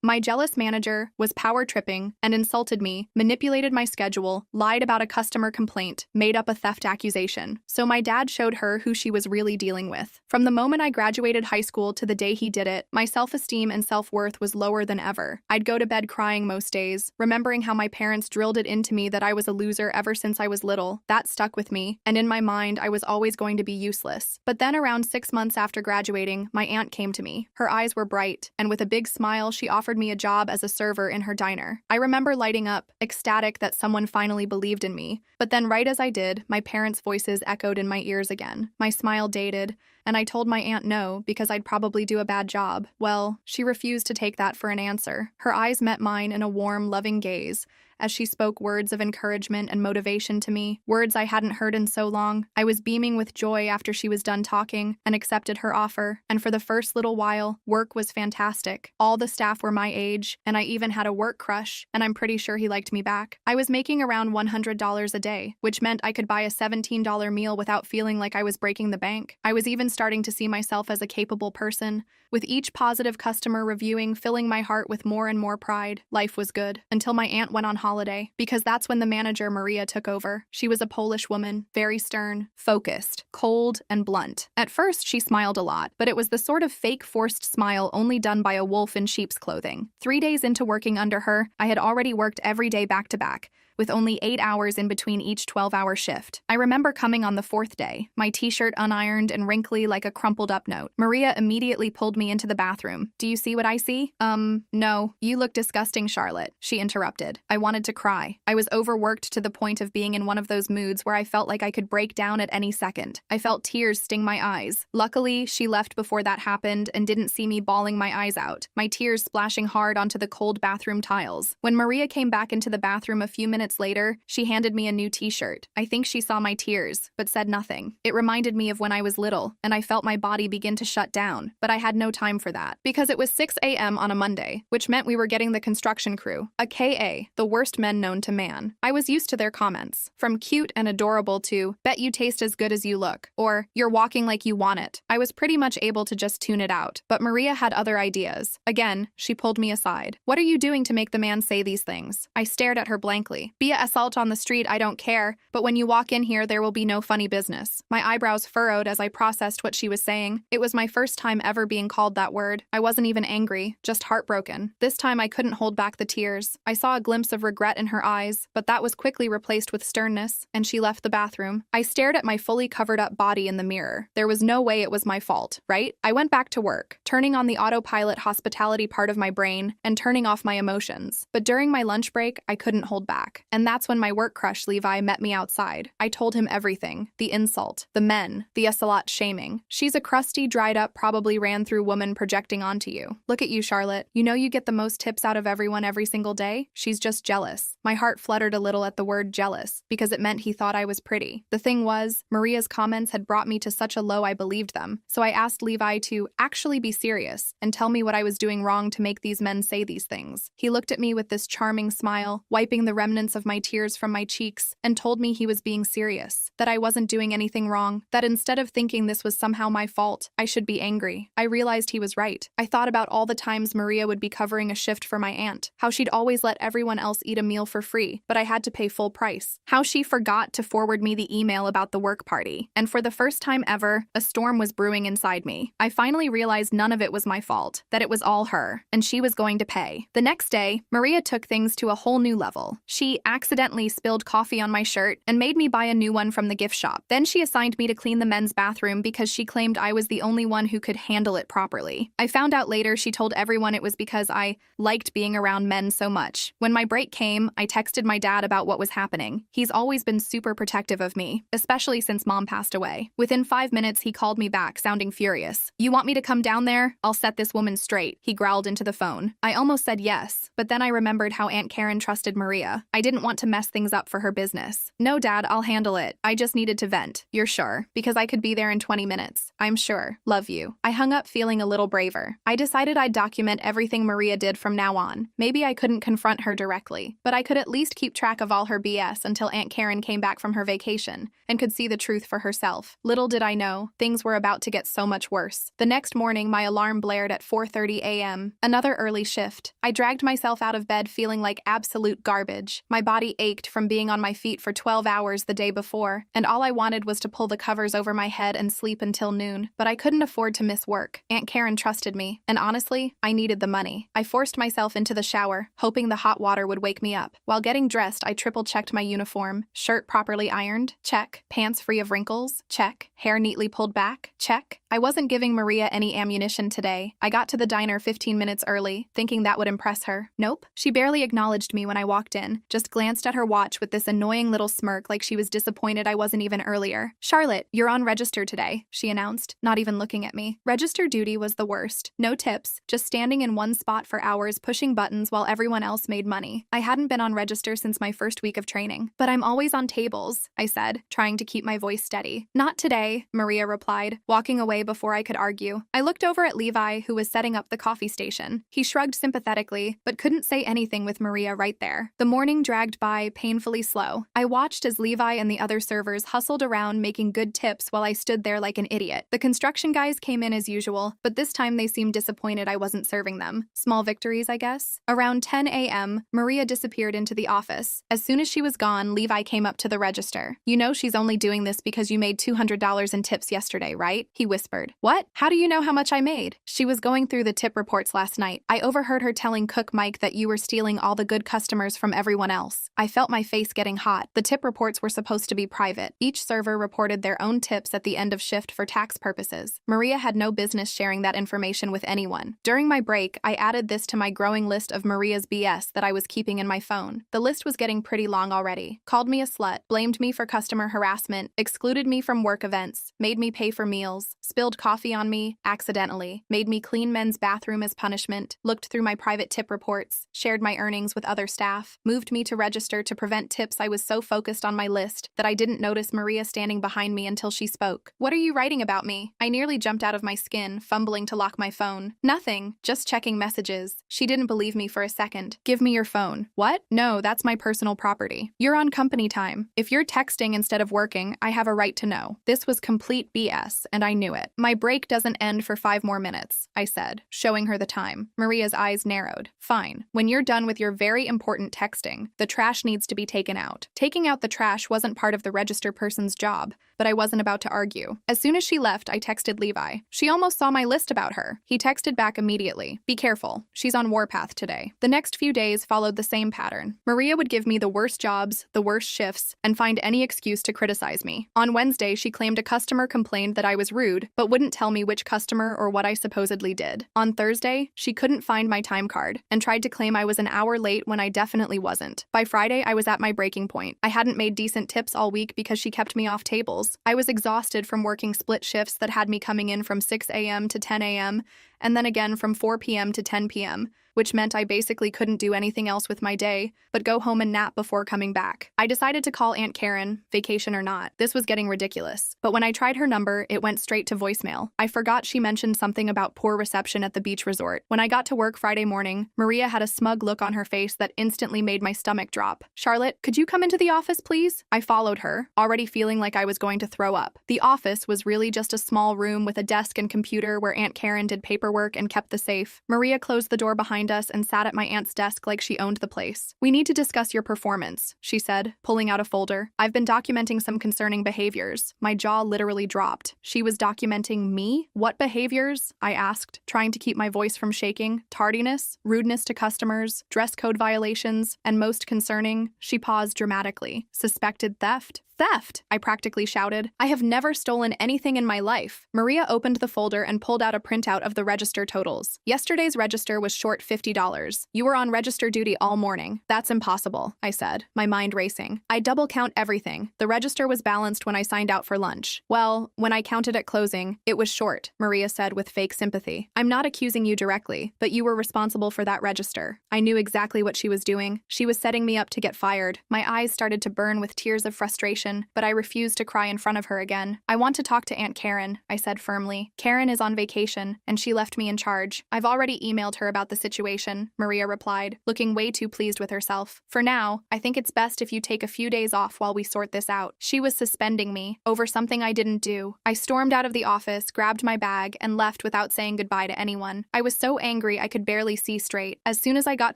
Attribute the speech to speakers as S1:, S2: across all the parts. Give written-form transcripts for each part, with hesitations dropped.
S1: My jealous manager was power tripping and insulted me, manipulated my schedule, lied about a customer complaint, made up a theft accusation. So my dad showed her who she was really dealing with. From the moment I graduated high school to the day he did it, my self-esteem and self-worth was lower than ever. I'd go to bed crying most days, remembering how my parents drilled it into me that I was a loser ever since I was little. That stuck with me, and in my mind, I was always going to be useless. But then around 6 months after graduating, my aunt came to me. Her eyes were bright, and with a big smile, she offered me a job as a server in her diner. I remember lighting up, ecstatic that someone finally believed in me. But then right as I did, my parents' voices echoed in my ears again. My smile dated, and I told my aunt no because I'd probably do a bad job. Well, she refused to take that for an answer. Her eyes met mine in a warm, loving gaze as she spoke words of encouragement and motivation to me, words I hadn't heard in so long. I was beaming with joy after she was done talking and accepted her offer, and for the first little while, work was fantastic. All the staff were my age, and I even had a work crush, and I'm pretty sure he liked me back. I was making around $100 a day, which meant I could buy a $17 meal without feeling like I was breaking the bank. I was even starting to see myself as a capable person, with each positive customer reviewing filling my heart with more and more pride. Life was good, until my aunt went on holiday, because that's when the manager, Maria, took over. She was a Polish woman, very stern, focused, cold, and blunt. At first, she smiled a lot, but it was the sort of fake forced smile only done by a wolf in sheep's clothing. 3 days into working under her, I had already worked every day back to back, with only 8 hours in between each 12-hour shift. I remember coming on the 4th day, my t-shirt unironed and wrinkly like a crumpled-up note. Maria immediately pulled me into the bathroom. "Do you see what I see?" No. You look disgusting, Charlotte," she interrupted. I wanted to cry. I was overworked to the point of being in one of those moods where I felt like I could break down at any second. I felt tears sting my eyes. Luckily, she left before that happened and didn't see me bawling my eyes out, my tears splashing hard onto the cold bathroom tiles. When Maria came back into the bathroom a few minutes later, she handed me a new t-shirt. I think she saw my tears, but said nothing. It reminded me of when I was little, and I felt my body begin to shut down, but I had no time for that, because it was 6 a.m. on a Monday, which meant we were getting the construction crew, a KA, the worst men known to man. I was used to their comments, from cute and adorable to, "Bet you taste as good as you look," or "You're walking like you want it." I was pretty much able to just tune it out, but Maria had other ideas. Again, she pulled me aside. "What are you doing to make the man say these things?" I stared at her blankly. "Be a assault on the street, I don't care, but when you walk in here, there will be no funny business." My eyebrows furrowed as I processed what she was saying. It was my first time ever being called that word. I wasn't even angry, just heartbroken. This time I couldn't hold back the tears. I saw a glimpse of regret in her eyes, but that was quickly replaced with sternness, and she left the bathroom. I stared at my fully covered up body in the mirror. There was no way it was my fault, right? I went back to work, turning on the autopilot hospitality part of my brain and turning off my emotions. But during my lunch break, I couldn't hold back. And that's when my work crush, Levi, met me outside. I told him everything. The insult, the men, the Ocelot shaming. "She's a crusty, dried up, probably ran through woman projecting onto you. Look at you, Charlotte. You know you get the most tips out of everyone every single day? She's just jealous." My heart fluttered a little at the word jealous, because it meant he thought I was pretty. The thing was, Maria's comments had brought me to such a low I believed them. So I asked Levi to actually be serious and tell me what I was doing wrong to make these men say these things. He looked at me with this charming smile, wiping the remnants of my tears from my cheeks, and told me he was being serious, that I wasn't doing anything wrong, that instead of thinking this was somehow my fault, I should be angry. I realized he was right. I thought about all the times Maria would be covering a shift for my aunt, how she'd always let everyone else eat a meal for free, but I had to pay full price, how she forgot to forward me the email about the work party, and for the first time ever, a storm was brewing inside me. I finally realized none of it was my fault, that it was all her, and she was going to pay. The next day, Maria took things to a whole new level. She accidentally spilled coffee on my shirt and made me buy a new one from the gift shop. Then she assigned me to clean the men's bathroom because she claimed I was the only one who could handle it properly. I found out later she told everyone it was because I liked being around men so much. When my break came, I texted my dad about what was happening. He's always been super protective of me, especially since Mom passed away. Within 5 minutes, he called me back, sounding furious. "You want me to come down there? I'll set this woman straight," he growled into the phone. I almost said yes, but then I remembered how Aunt Karen trusted Maria. I didn't didn't want to mess things up for her business. No, Dad, I'll handle it. I just needed to vent. You're sure? Because I could be there in 20 minutes. I'm sure. Love you. I hung up feeling a little braver. I decided I'd document everything Maria did from now on. Maybe I couldn't confront her directly, but I could at least keep track of all her BS until Aunt Karen came back from her vacation and could see the truth for herself. Little did I know, things were about to get so much worse. The next morning, my alarm blared at 4:30 a.m. Another early shift. I dragged myself out of bed feeling like absolute garbage. My body ached from being on my feet for 12 hours the day before, and all I wanted was to pull the covers over my head and sleep until noon. But I couldn't afford to miss work. Aunt Karen trusted me, and honestly, I needed the money. I forced myself into the shower, hoping the hot water would wake me up. While getting dressed, I triple-checked my uniform. Shirt properly ironed? Check. Pants free of wrinkles? Check. Hair neatly pulled back? Check. I wasn't giving Maria any ammunition today. I got to the diner 15 minutes early, thinking that would impress her. Nope. She barely acknowledged me when I walked in, just glanced at her watch with this annoying little smirk like she was disappointed I wasn't even earlier. Charlotte, you're on register today, she announced, not even looking at me. Register duty was the worst. No tips, just standing in one spot for hours pushing buttons while everyone else made money. I hadn't been on register since my first week of training. But I'm always on tables, I said, trying to keep my voice steady. Not today, Maria replied, walking away before I could argue. I looked over at Levi, who was setting up the coffee station. He shrugged sympathetically, but couldn't say anything with Maria right there. The morning dragged by painfully slow. I watched as Levi and the other servers hustled around making good tips while I stood there like an idiot. The construction guys came in as usual, but this time they seemed disappointed I wasn't serving them. Small victories, I guess. Around 10 a.m., Maria disappeared into the office. As soon as she was gone, Levi came up to the register. You know she's only doing this because you made $200 in tips yesterday, right? He whispered. What? How do you know how much I made? She was going through the tip reports last night. I overheard her telling Cook Mike that you were stealing all the good customers from everyone else. I felt my face getting hot. The tip reports were supposed to be private. Each server reported their own tips at the end of shift for tax purposes. Maria had no business sharing that information with anyone. During my break, I added this to my growing list of Maria's BS that I was keeping in my phone. The list was getting pretty long already. Called me a slut, blamed me for customer harassment, excluded me from work events, made me pay for meals, spilled coffee on me accidentally, made me clean men's bathroom as punishment, looked through my private tip reports, shared my earnings with other staff, moved me to register to prevent tips. I was so focused on my list that I didn't notice Maria standing behind me until she spoke. What are you writing about me? I nearly jumped out of my skin, fumbling to lock my phone. Nothing, just checking messages. She didn't believe me for a second. Give me your phone. What? No, that's my personal property. You're on company time. If you're texting instead of working, I have a right to know. This was complete BS, and I knew it. My break doesn't end for 5 more minutes, I said, showing her the time. Maria's eyes narrowed. Fine. When you're done with your very important texting, the trash needs to be taken out. Taking out the trash wasn't part of the register person's job, but I wasn't about to argue. As soon as she left, I texted Levi. She almost saw my list about her. He texted back immediately. Be careful. She's on warpath today. The next few days followed the same pattern. Maria would give me the worst jobs, the worst shifts, and find any excuse to criticize me. On Wednesday, she claimed a customer complained that I was rude, but wouldn't tell me which customer or what I supposedly did. On Thursday, she couldn't find my time card and tried to claim I was an hour late when I definitely wasn't. By Friday, I was at my breaking point. I hadn't made decent tips all week because she kept me off tables. I was exhausted from working split shifts that had me coming in from 6 a.m. to 10 a.m. and then again from 4 p.m. to 10 p.m., which meant I basically couldn't do anything else with my day but go home and nap before coming back. I decided to call Aunt Karen, vacation or not. This was getting ridiculous. But when I tried her number, it went straight to voicemail. I forgot she mentioned something about poor reception at the beach resort. When I got to work Friday morning, Maria had a smug look on her face that instantly made my stomach drop. Charlotte, could you come into the office, please? I followed her, already feeling like I was going to throw up. The office was really just a small room with a desk and computer where Aunt Karen did paperwork and kept the safe. Maria closed the door behind us and sat at my aunt's desk like she owned the place. We need to discuss your performance, she said, pulling out a folder. I've been documenting some concerning behaviors. My jaw literally dropped. She was documenting me? What behaviors? I asked, trying to keep my voice from shaking. Tardiness, rudeness to customers, dress code violations, and most concerning, she paused dramatically. Suspected theft? theft, I practically shouted. I have never stolen anything in my life. Maria opened the folder and pulled out a printout of the register totals. Yesterday's register was short $50. You were on register duty all morning. That's impossible, I said, my mind racing. I double count everything. The register was balanced when I signed out for lunch. Well, when I counted at closing, it was short, Maria said with fake sympathy. I'm not accusing you directly, but you were responsible for that register. I knew exactly what she was doing. She was setting me up to get fired. My eyes started to burn with tears of frustration, but I refused to cry in front of her again. I want to talk to Aunt Karen, I said firmly. Karen is on vacation, and she left me in charge. I've already emailed her about the situation, Maria replied, looking way too pleased with herself. For now, I think it's best if you take a few days off while we sort this out. She was suspending me over something I didn't do. I stormed out of the office, grabbed my bag, and left without saying goodbye to anyone. I was so angry I could barely see straight. As soon as I got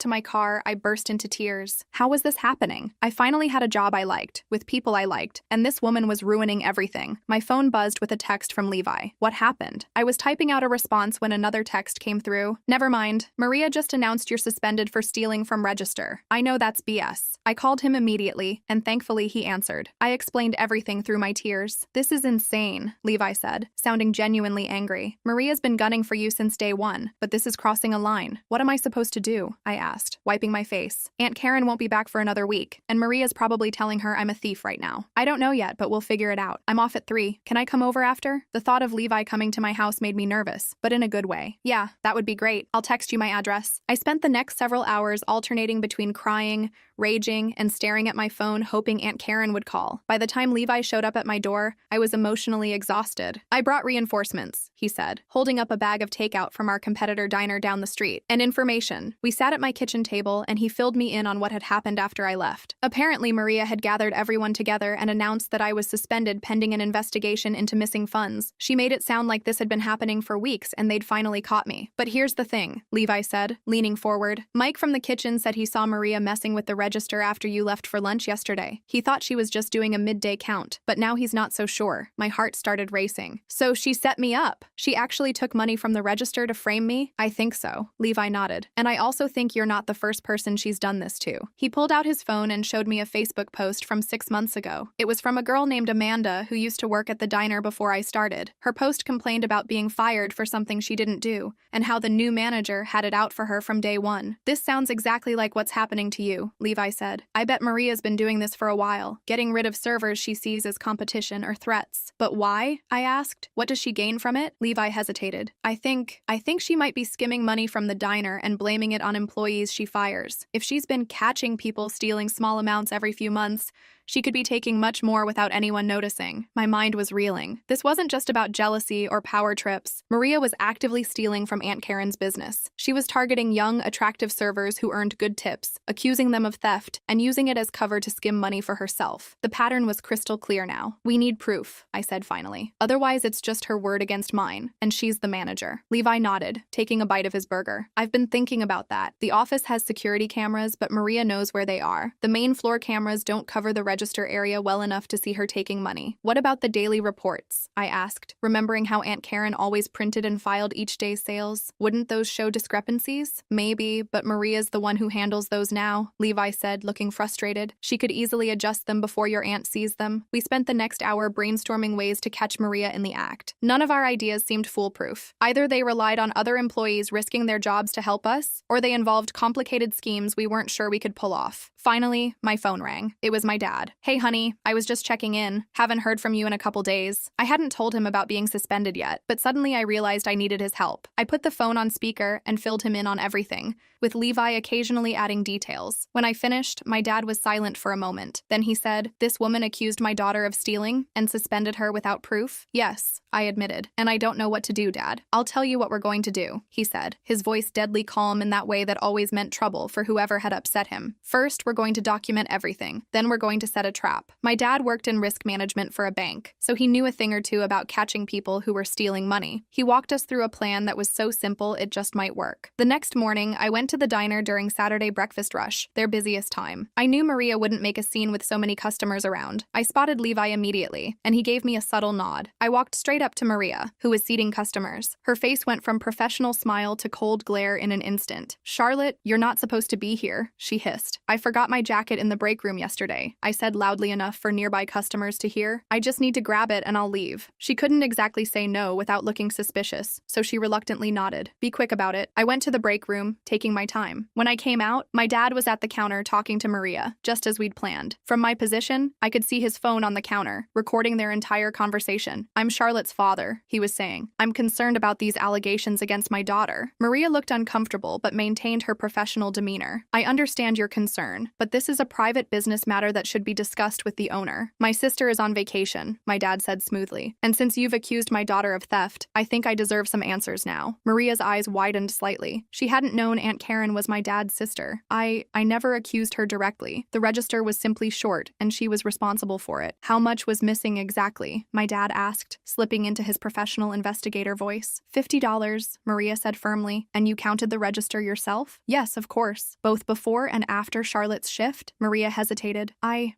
S1: to my car, I burst into tears. How was this happening? I finally had a job I liked, with people I liked, and this woman was ruining everything. My phone buzzed with a text from Levi. What happened? I was typing out a response when another text came through. Never mind. Maria just announced you're suspended for stealing from register. I know that's BS. I called him immediately, and thankfully he answered. I explained everything through my tears. This is insane, Levi said, sounding genuinely angry. Maria's been gunning for you since day one, but this is crossing a line. What am I supposed to do? I asked, wiping my face. Aunt Karen won't be back for another week, and Maria's probably telling her I'm a thief right now. I don't know yet, but we'll figure it out. I'm off at 3. Can I come over after? The thought of Levi coming to my house made me nervous, but in a good way. Yeah, that would be great. I'll text you my address. I spent the next several hours alternating between crying, raging, and staring at my phone hoping Aunt Karen would call. By the time Levi showed up at my door, I was emotionally exhausted. I brought reinforcements, he said, holding up a bag of takeout from our competitor diner down the street, and information. We sat at my kitchen table and he filled me in on what had happened after I left. Apparently, Maria had gathered everyone together and announced that I was suspended pending an investigation into missing funds. She made it sound like this had been happening for weeks and they'd finally caught me. But here's the thing, Levi said, leaning forward. Mike from the kitchen said he saw Maria messing with the register after you left for lunch yesterday. He thought she was just doing a midday count, but now he's not so sure. My heart started racing. So she set me up. She actually took money from the register to frame me? I think so. Levi nodded. And I also think you're not the first person she's done this to. He pulled out his phone and showed me a Facebook post from 6 months ago. It was from a girl named Amanda who used to work at the diner before I started. Her post complained about being fired for something she didn't do, and how the new manager had it out for her from day one. This sounds exactly like what's happening to you, Levi said. I bet Maria's been doing this for a while, getting rid of servers she sees as competition or threats. But why? I asked. What does she gain from it? Levi hesitated. I think she might be skimming money from the diner and blaming it on employees she fires. If she's been catching people stealing small amounts every few months, she could be taking much more without anyone noticing. My mind was reeling. This wasn't just about jealousy or power trips. Maria was actively stealing from Aunt Karen's business. She was targeting young, attractive servers who earned good tips, accusing them of theft, and using it as cover to skim money for herself. The pattern was crystal clear now. We need proof, I said finally. Otherwise, it's just her word against mine, and she's the manager. Levi nodded, taking a bite of his burger. I've been thinking about that. The office has security cameras, but Maria knows where they are. The main floor cameras don't cover the register area well enough to see her taking money. What about the daily reports? I asked, remembering how Aunt Karen always printed and filed each day's sales. Wouldn't those show discrepancies? Maybe, but Maria's the one who handles those now, Levi said, looking frustrated. She could easily adjust them before your aunt sees them. We spent the next hour brainstorming ways to catch Maria in the act. None of our ideas seemed foolproof. Either they relied on other employees risking their jobs to help us, or they involved complicated schemes we weren't sure we could pull off. Finally, my phone rang. It was my dad. Hey honey, I was just checking in. Haven't heard from you in a couple days. I hadn't told him about being suspended yet, but suddenly I realized I needed his help. I put the phone on speaker and filled him in on everything, with Levi occasionally adding details. When I finished, my dad was silent for a moment. Then he said, "This woman accused my daughter of stealing and suspended her without proof?" "Yes," I admitted, "and I don't know what to do, Dad. I'll tell you what we're going to do," he said, his voice deadly calm in that way that always meant trouble for whoever had upset him. "First, we're going to document everything. Then we're going to set a trap." My dad worked in risk management for a bank, so he knew a thing or two about catching people who were stealing money. He walked us through a plan that was so simple it just might work. The next morning, I went to the diner during Saturday breakfast rush, their busiest time. I knew Maria wouldn't make a scene with so many customers around. I spotted Levi immediately, and he gave me a subtle nod. I walked straight up to Maria, who was seating customers. Her face went from professional smile to cold glare in an instant. "Charlotte, you're not supposed to be here," she hissed. "I forgot my jacket in the break room yesterday," I said said loudly enough for nearby customers to hear. I just need to grab it and I'll leave. She couldn't exactly say no without looking suspicious, so she reluctantly nodded. Be quick about it. I went to the break room, taking my time. When I came out, my dad was at the counter talking to Maria, just as we'd planned. From my position, I could see his phone on the counter, recording their entire conversation. I'm Charlotte's father, he was saying. I'm concerned about these allegations against my daughter. Maria looked uncomfortable but maintained her professional demeanor. I understand your concern, but this is a private business matter that should be discussed with the owner. My sister is on vacation, my dad said smoothly. And since you've accused my daughter of theft, I think I deserve some answers now. Maria's eyes widened slightly. She hadn't known Aunt Karen was my dad's sister. I never accused her directly. The register was simply short, and she was responsible for it. How much was missing exactly? My dad asked, slipping into his professional investigator voice. $50, Maria said firmly. And you counted the register yourself? Yes, of course. Both before and after Charlotte's shift? Maria hesitated.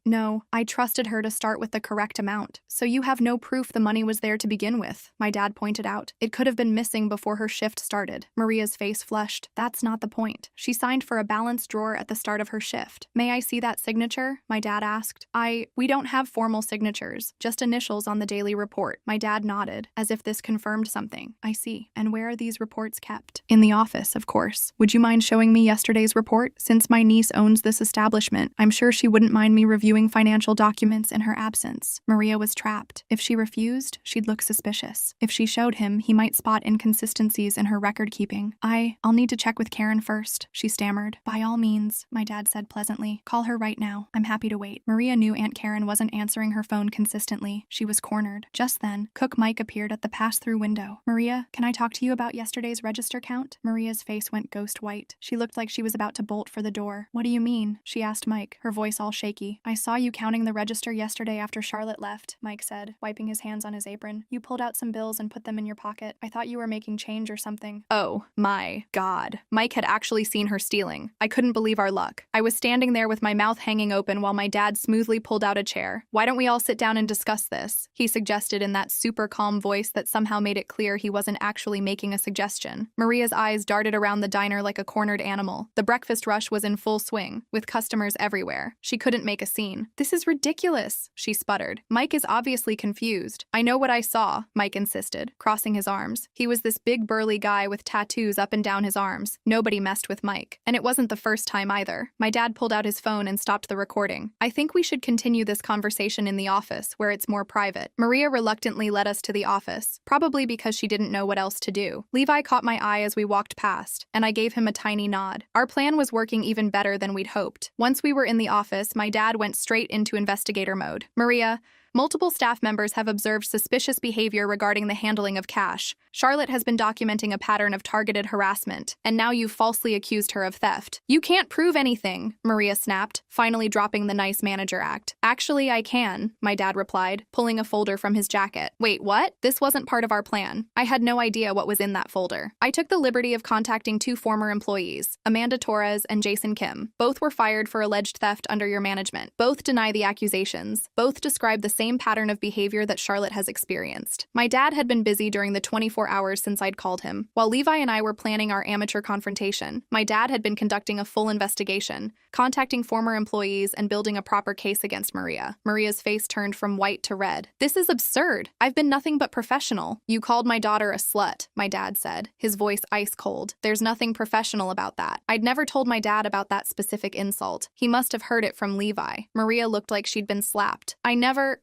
S1: No, I trusted her to start with the correct amount. So you have no proof the money was there to begin with, my dad pointed out. It could have been missing before her shift started. Maria's face flushed. That's not the point. She signed for a balance drawer at the start of her shift. May I see that signature? My dad asked. We don't have formal signatures, just initials on the daily report. My dad nodded, as if this confirmed something. I see. And where are these reports kept? In the office, of course. Would you mind showing me yesterday's report? Since my niece owns this establishment, I'm sure she wouldn't mind me reviewing financial documents in her absence. Maria was trapped. If she refused, she'd look suspicious. If she showed him, he might spot inconsistencies in her record keeping. I'll need to check with Karen first, she stammered. By all means, my dad said pleasantly. Call her right now. I'm happy to wait. Maria knew Aunt Karen wasn't answering her phone consistently. She was cornered. Just then, Cook Mike appeared at the pass-through window. Maria, can I talk to you about yesterday's register count? Maria's face went ghost white. She looked like she was about to bolt for the door. What do you mean? She asked Mike, her voice all shaky. I saw you counting the register yesterday after Charlotte left, Mike said, wiping his hands on his apron. You pulled out some bills and put them in your pocket. I thought you were making change or something. Oh, my God. Mike had actually seen her stealing. I couldn't believe our luck. I was standing there with my mouth hanging open while my dad smoothly pulled out a chair. Why don't we all sit down and discuss this? He suggested in that super calm voice that somehow made it clear he wasn't actually making a suggestion. Maria's eyes darted around the diner like a cornered animal. The breakfast rush was in full swing, with customers everywhere. She couldn't make a scene. This is ridiculous, she sputtered. Mike is obviously confused. I know what I saw, Mike insisted, crossing his arms. He was this big burly guy with tattoos up and down his arms. Nobody messed with Mike. And it wasn't the first time either. My dad pulled out his phone and stopped the recording. I think we should continue this conversation in the office, where it's more private. Maria reluctantly led us to the office, probably because she didn't know what else to do. Levi caught my eye as we walked past, and I gave him a tiny nod. Our plan was working even better than we'd hoped. Once we were in the office, my dad went straight into investigator mode. Maria, multiple staff members have observed suspicious behavior regarding the handling of cash. Charlotte has been documenting a pattern of targeted harassment, and now you've falsely accused her of theft. You can't prove anything, Maria snapped, finally dropping the nice manager act. Actually, I can, my dad replied, pulling a folder from his jacket. Wait, what? This wasn't part of our plan. I had no idea what was in that folder. I took the liberty of contacting two former employees, Amanda Torres and Jason Kim. Both were fired for alleged theft under your management. Both deny the accusations. Both describe the same pattern of behavior that Charlotte has experienced. My dad had been busy during the 24 hours since I'd called him. While Levi and I were planning our amateur confrontation, my dad had been conducting a full investigation, contacting former employees and building a proper case against Maria. Maria's face turned from white to red. This is absurd. I've been nothing but professional. You called my daughter a slut, my dad said, his voice ice cold. There's nothing professional about that. I'd never told my dad about that specific insult. He must have heard it from Levi. Maria looked like she'd been slapped.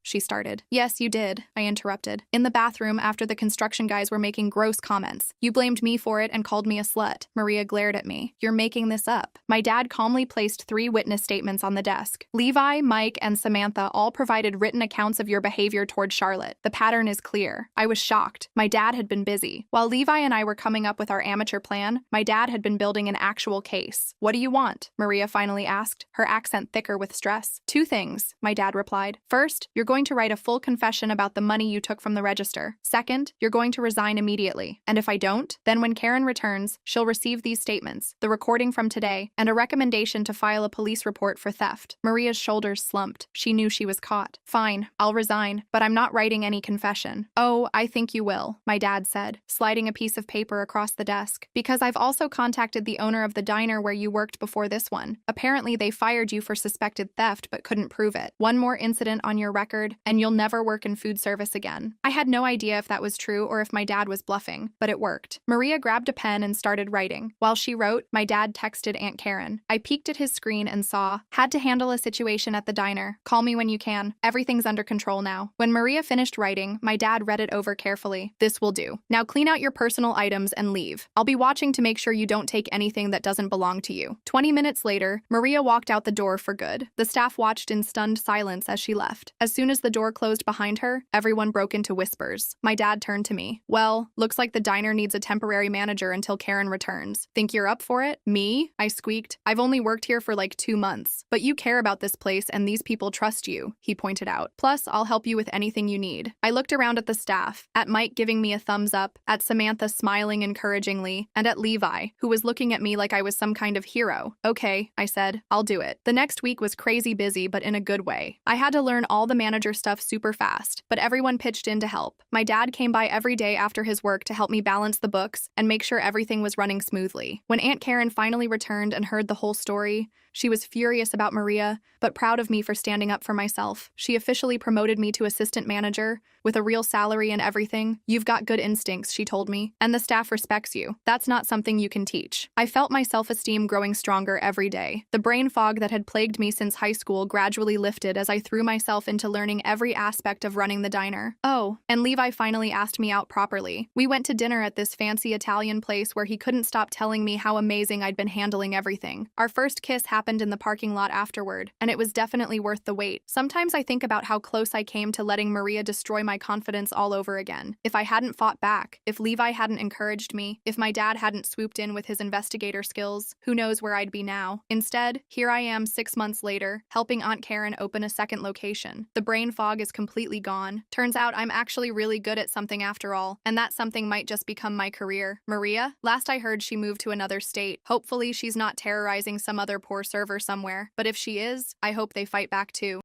S1: She started. Yes, you did, I interrupted. In the bathroom after the construction guys were making gross comments. You blamed me for it and called me a slut. Maria glared at me. You're making this up. My dad calmly placed 3 witness statements on the desk. Levi, Mike, and Samantha all provided written accounts of your behavior toward Charlotte. The pattern is clear. I was shocked. My dad had been busy. While Levi and I were coming up with our amateur plan, my dad had been building an actual case. What do you want? Maria finally asked, her accent thicker with stress. 2 things, my dad replied. First, you're going going to write a full confession about the money you took from the register. Second, you're going to resign immediately. And if I don't, then when Karen returns, she'll receive these statements, the recording from today, and a recommendation to file a police report for theft. Maria's shoulders slumped. She knew she was caught. Fine, I'll resign, but I'm not writing any confession. Oh, I think you will, my dad said, sliding a piece of paper across the desk. Because I've also contacted the owner of the diner where you worked before this one. Apparently, they fired you for suspected theft but couldn't prove it. One more incident on your record, and you'll never work in food service again. I had no idea if that was true or if my dad was bluffing, but it worked. Maria grabbed a pen and started writing. While she wrote, my dad texted Aunt Karen. I peeked at his screen and saw, had to handle a situation at the diner. Call me when you can. Everything's under control now. When Maria finished writing, my dad read it over carefully. This will do. Now clean out your personal items and leave. I'll be watching to make sure you don't take anything that doesn't belong to you. 20 minutes later, Maria walked out the door for good. The staff watched in stunned silence as she left. As soon as the door closed behind her, everyone broke into whispers. My dad turned to me. Well, looks like the diner needs a temporary manager until Karen returns. Think you're up for it? Me? I squeaked. I've only worked here for like 2 months. But you care about this place and these people trust you, he pointed out. Plus, I'll help you with anything you need. I looked around at the staff, at Mike giving me a thumbs up, at Samantha smiling encouragingly, and at Levi, who was looking at me like I was some kind of hero. Okay, I said, I'll do it. The next week was crazy busy, but in a good way. I had to learn all the manager stuff super fast, but everyone pitched in to help. My dad came by every day after his work to help me balance the books and make sure everything was running smoothly. When Aunt Karen finally returned and heard the whole story, she was furious about Maria, but proud of me for standing up for myself. She officially promoted me to assistant manager, with a real salary and everything. You've got good instincts, she told me, and the staff respects you. That's not something you can teach. I felt my self-esteem growing stronger every day. The brain fog that had plagued me since high school gradually lifted as I threw myself into learning every aspect of running the diner. Oh, and Levi finally asked me out properly. We went to dinner at this fancy Italian place where he couldn't stop telling me how amazing I'd been handling everything. Our first kiss happened in the parking lot afterward, and it was definitely worth the wait. Sometimes I think about how close I came to letting Maria destroy my confidence all over again. If I hadn't fought back, if Levi hadn't encouraged me, if my dad hadn't swooped in with his investigator skills, who knows where I'd be now. Instead, here I am 6 months later, helping Aunt Karen open a second location. The brain fog is completely gone. Turns out I'm actually really good at something after all, and that something might just become my career. Maria? Last I heard, she moved to another state. Hopefully she's not terrorizing some other poor server somewhere, but if she is, I hope they fight back too.